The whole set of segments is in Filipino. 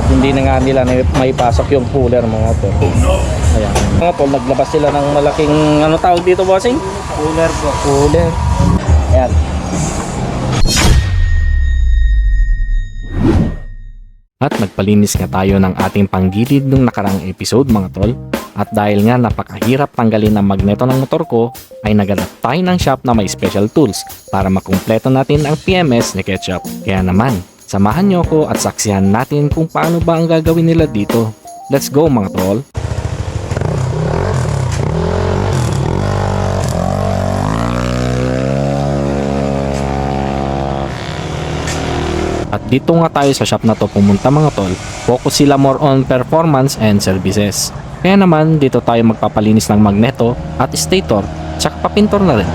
At hindi na nga nila maipasok yung cooler mga tol. Ayan. Mga tol, naglabas sila ng malaking ano tawag dito bossing? Cooler po. Cooler. Ayan. At nagpalinis nga tayo ng ating panggilid nung nakarang episode mga tol. At dahil nga napakahirap tanggalin ang magneto ng motor ko, ay naghanap tayo ng shop na may special tools para makumpleto natin ang PMS ni Ketchup. Kaya naman, samahan nyo ko at saksihan natin kung paano ba ang gagawin nila dito. Let's go mga tol! At dito nga tayo sa shop na to pumunta mga tol. Focus sila more on performance and services. Kaya naman dito tayo magpapalinis ng magneto at stator, tsaka papintor na rin.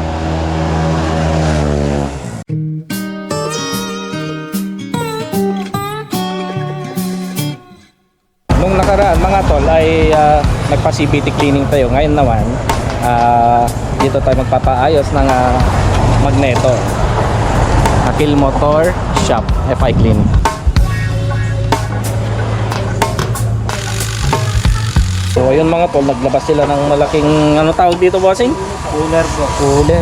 Nung nakaraan mga tol ay nagpa-CVT cleaning tayo. Ngayon naman dito tayo magpapaayos ng magneto. Akil Motor Shop FI Clean. So ayun mga tol, naglabas sila ng malaking ano tawag dito bossing? Cooler po. Cooler.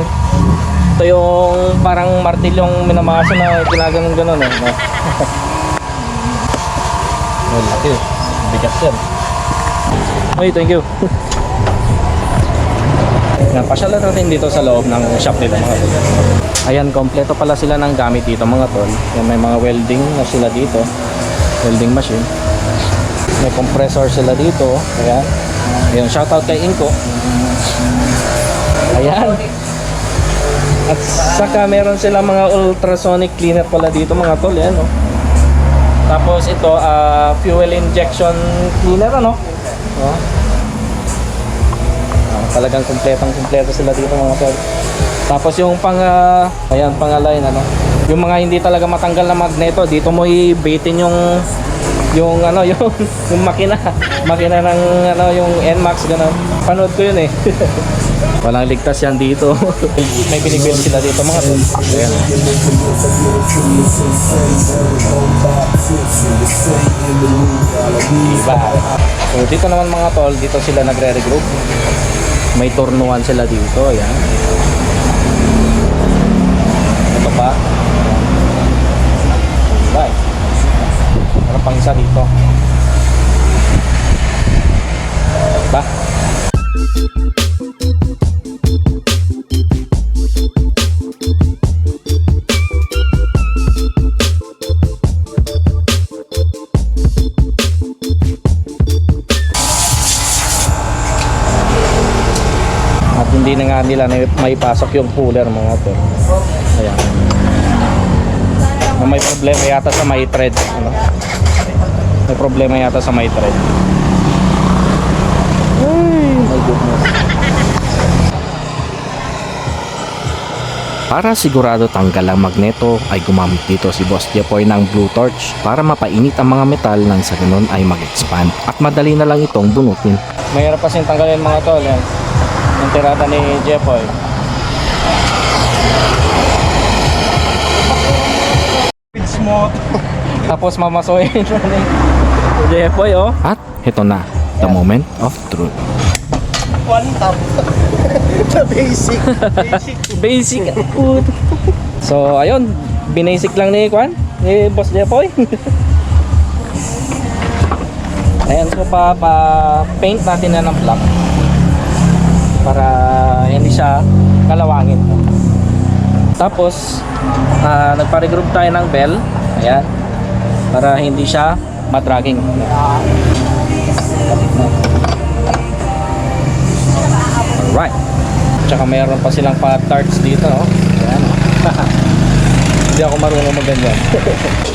Ito yung parang martilyong minamaso na ginaganon-ganon eh. No? Oh, laki. Bigat yan. Ay, thank you. Napasyalan natin dito sa loob ng shop nila mga tol. Ayan, kompleto pala sila ng gamit dito mga tol. Yan, may mga welding na sila dito. Welding machine. May compressor sila dito. Ayan. Ayan, shoutout kay Inko. Ayan. At saka meron sila mga ultrasonic cleaner pala dito mga tol. Ayan, oh. Tapos ito, fuel injection cleaner, ano? Oh. Talagang kumpleto sila dito mga tol. Tapos yung ayan, pang-align, ano? Yung mga hindi talaga matanggal na magneto, dito mo i-baitin yung ano, yung makina ng ano, yung NMAX ganun. Panood ko yun eh. Walang ligtas yan dito. May binibuild sila dito mga tol. Ayan. Diba? So dito naman mga tol, dito sila nagre-regroup. May turnuan sila dito, ayan. Ito pa. Bye. Meron pang isa dito. Ba? At hindi na nga nila maipasok yung cooler mga tol. Ayan. May problema yata sa may thread, ano? May problema yata sa may thread. Ay, my goodness. Para sigurado tanggal ang magneto ay gumamit dito si Boss Jepoy ng blue torch para mapainit ang mga metal nang sa ganun ay mag-expand at madali na lang itong bunutin. Mahirap kasing tanggalin mga tol yan. Yung tirada ni Jepoy. Smooth. Tapos mamasoyin ni Jepoy, oh. At ito na, the moment of truth. One tap. The basic. Basic. So ayun, binasic lang ni ni Boss Jepoy. Ayan, so pa-paint natin na ng black para hindi siya kalawangin. Tapos nagpa-regroup tayo ng bell. Ayan, para hindi siya madragging. Alright. Tsaka mayroon pa silang pa-darts dito, no? Ayan. Hindi ako marunong mag-ganyan.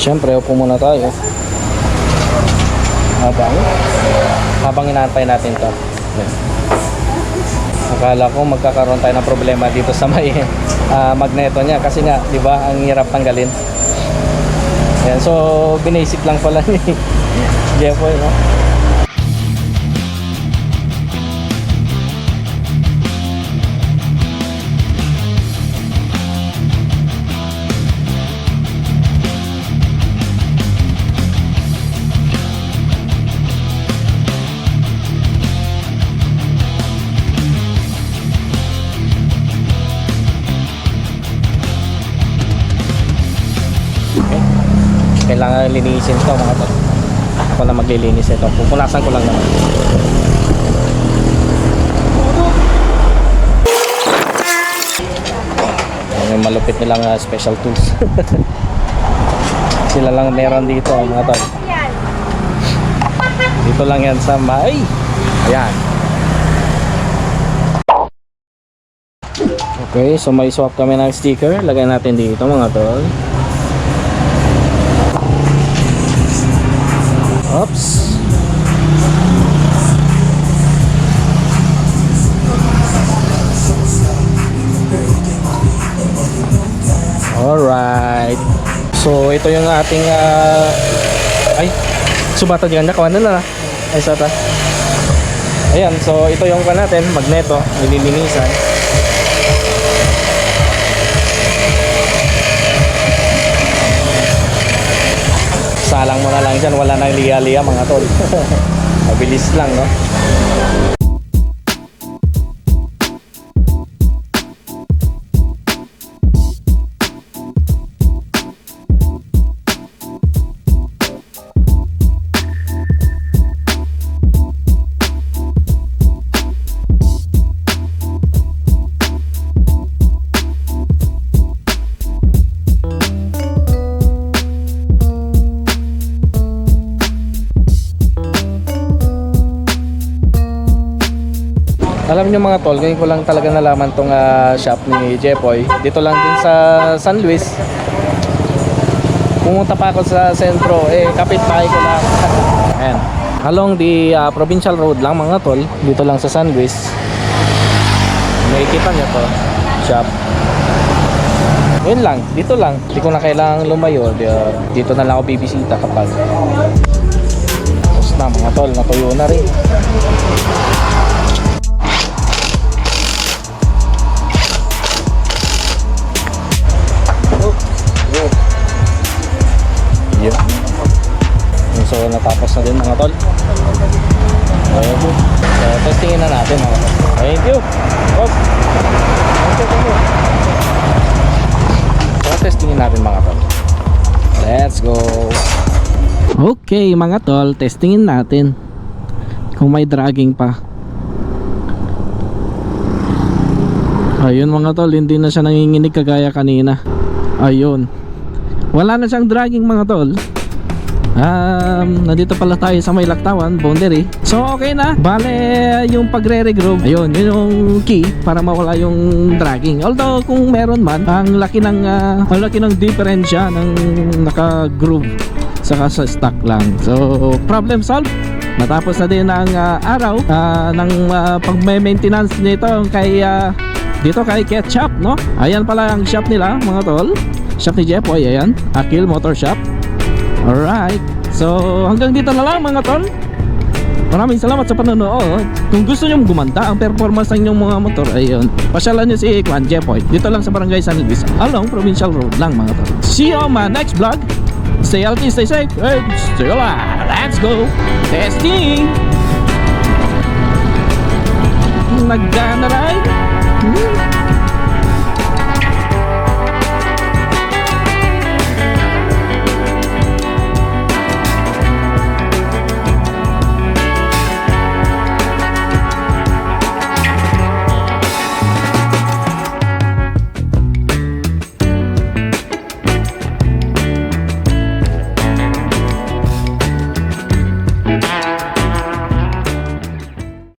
Siyempre, upo muna tayo. Habang inaantay natin to. Ayan. Akala ko magkakaroon tayo ng problema dito sa may magneto niya kasi nga, 'di ba, ang hirap tanggalin. Ayan, so binasic lang pala ni Jepoy, no? Okay. Kailangan linisin to mga tol. Ako na maglilinis ito. Pupunasan ko lang naman. May malupit nilang special tools. Sila lang meron dito mga tol. Dito lang yan sa may. Ayan. Okay, so may swap kami ng sticker. Lagay natin dito mga tol. Oops. Alright. So ito yung ating ay, subata diyan na kawan na. Ay sata. Ayan, so ito yung pa natin, magneto, nililinisan. Salang mo na lang dyan, wala nang liya-liya mga tol. Mabilis lang, no? Alam nyo mga tol, ngayon ko lang talaga nalaman tong shop ni Jepoy. Dito lang din sa San Luis. Pumunta pa ako sa sentro, kapitbahay ko lang. Ayan. Along the provincial road lang mga tol, dito lang sa San Luis. Nakikita nyo to, shop. Yun lang, dito lang. Hindi ko na kailangang lumayo. Dito na lang ako bibisita kapag. Tapos na mga tol, natuyo na rin. Yun. So natapos na din mga tol. Thank you. So testingin na natin mga tol. Thank you. So testingin natin mga tol. Let's go. Okay mga tol, testingin natin kung may dragging pa. Ayun mga tol, hindi na siya nanginginig kagaya kanina. Ayun. Wala na siyang dragging mga tol. Nandito pala tayo sa may Lactawan boundary. So okay na. Bale yung pagre-regroove, ayun, yun yung key para mawala yung dragging. Although kung meron man, ang laki ng diferensya ng naka-groove saka sa stock lang. So problem solved. Natapos na din ang araw ng pag-maintenance nito kay dito kay Ketchup, no? Ayan pala ang shop nila mga tol. Shop ni Jepoy, ayan, Akil Motor Shop. Alright, so hanggang dito na lang mga tol. Maraming salamat sa panonood. Kung gusto nyo gumanda ang performance ng inyong mga motor, ayun, pasyalan nyo si Juan Jepoy dito lang sa Barangay San Luis, along Provincial Road lang mga tol. See you on my next vlog. Stay healthy, stay safe, and stay alive. Let's go. Testing. Nagana rin.